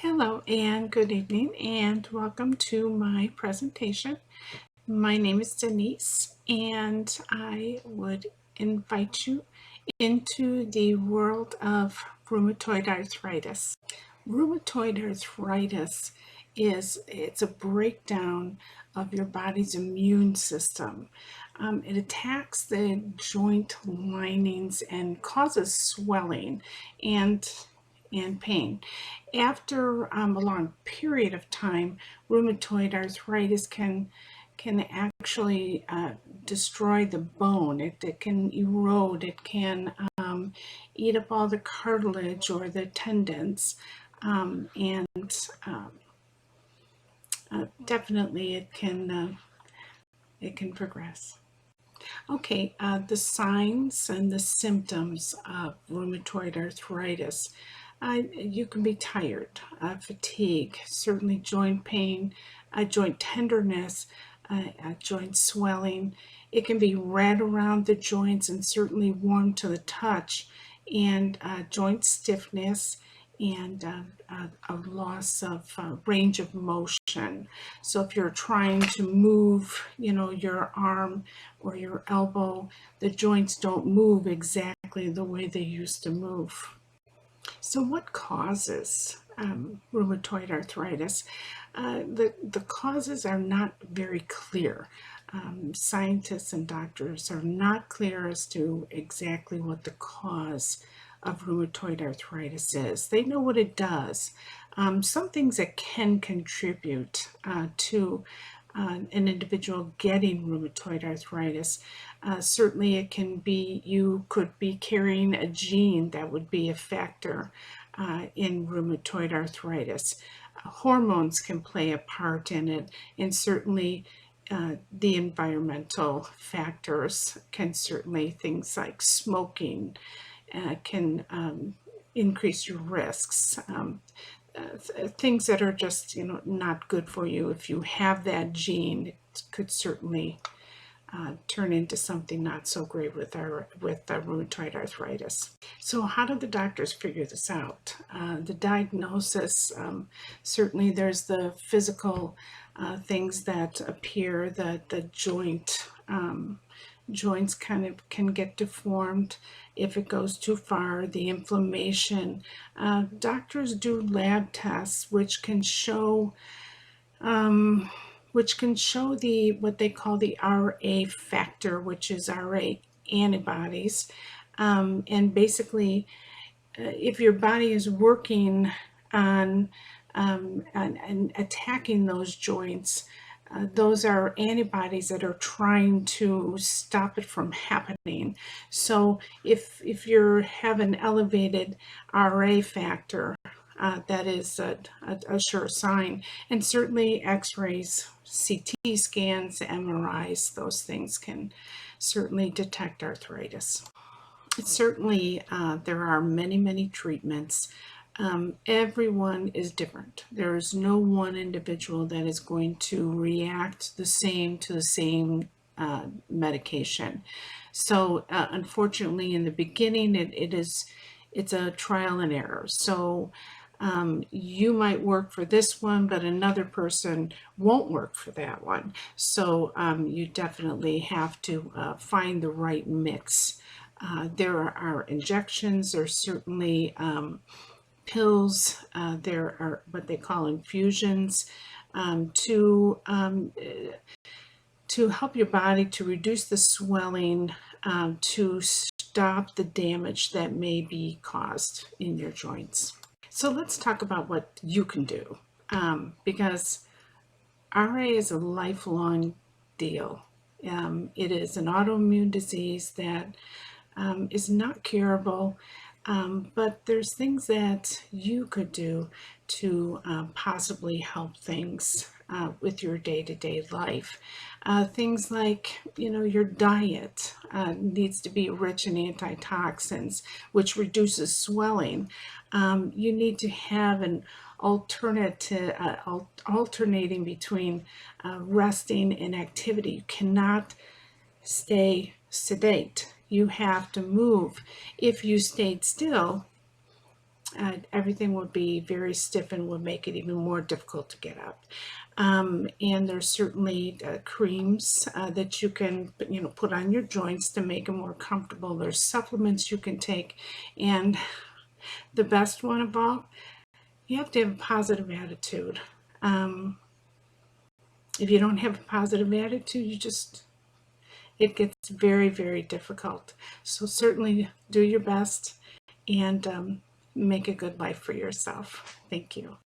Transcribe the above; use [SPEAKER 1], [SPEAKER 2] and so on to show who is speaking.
[SPEAKER 1] Hello and good evening and welcome to my presentation. My name is Denise and I would invite you into the world of rheumatoid arthritis. Rheumatoid arthritis it's a breakdown of your body's immune system. It attacks the joint linings and causes swelling and pain. After a long period of time, rheumatoid arthritis can actually destroy the bone. It can erode. It can eat up all the cartilage or the tendons, and definitely it can progress. Okay, the signs and the symptoms of rheumatoid arthritis. You can be tired, fatigue, certainly joint pain, joint tenderness, joint swelling. It can be red around the joints and certainly warm to the touch, and joint stiffness, and a loss of range of motion. So if you're trying to move, your arm or your elbow, the joints don't move exactly the way they used to move. So what causes rheumatoid arthritis? The causes are not very clear. Scientists and doctors are not clear as to exactly what the cause of rheumatoid arthritis is. They know what it does. Some things that can contribute to an individual getting rheumatoid arthritis. Certainly it can be, you could be carrying a gene that would be a factor in rheumatoid arthritis. Hormones can play a part in it, and certainly the environmental factors can certainly, things like smoking can increase your risks. Things that are just not good for you. If you have that gene, it could certainly turn into something not so great with rheumatoid arthritis. So how do the doctors figure this out? The diagnosis, certainly there's the physical things that appear, that the joints can get deformed if it goes too far, the inflammation. Doctors do lab tests which can show what they call the RA factor, which is RA antibodies. And basically, if your body is working on and attacking those joints, those are antibodies that are trying to stop it from happening. So if you have an elevated RA factor, that is a sure sign. And certainly x-rays, CT scans, MRIs, those things can certainly detect arthritis. Certainly there are many treatments. Everyone is different. There is no one individual that is going to react the same to the same medication. So unfortunately, in the beginning, it's a trial and error. So you might work for this one, but another person won't work for that one. So you definitely have to find the right mix. There are injections. There's certainly pills. There are what they call infusions to help your body to reduce the swelling, to stop the damage that may be caused in your joints. So let's talk about what you can do, because RA is a lifelong deal. It is an autoimmune disease that is not curable, but there's things that you could do to possibly help things with your day-to-day life. Things like, your diet needs to be rich in antitoxins, which reduces swelling. You need to have an alternating between resting and activity. You cannot stay sedate. You have to move. If you stayed still, everything would be very stiff and would make it even more difficult to get up. And there's certainly creams that you can, put on your joints to make them more comfortable. There's supplements you can take, and the best one of all, you have to have a positive attitude. If you don't have a positive attitude, it gets very, very difficult. So certainly do your best and make a good life for yourself. Thank you.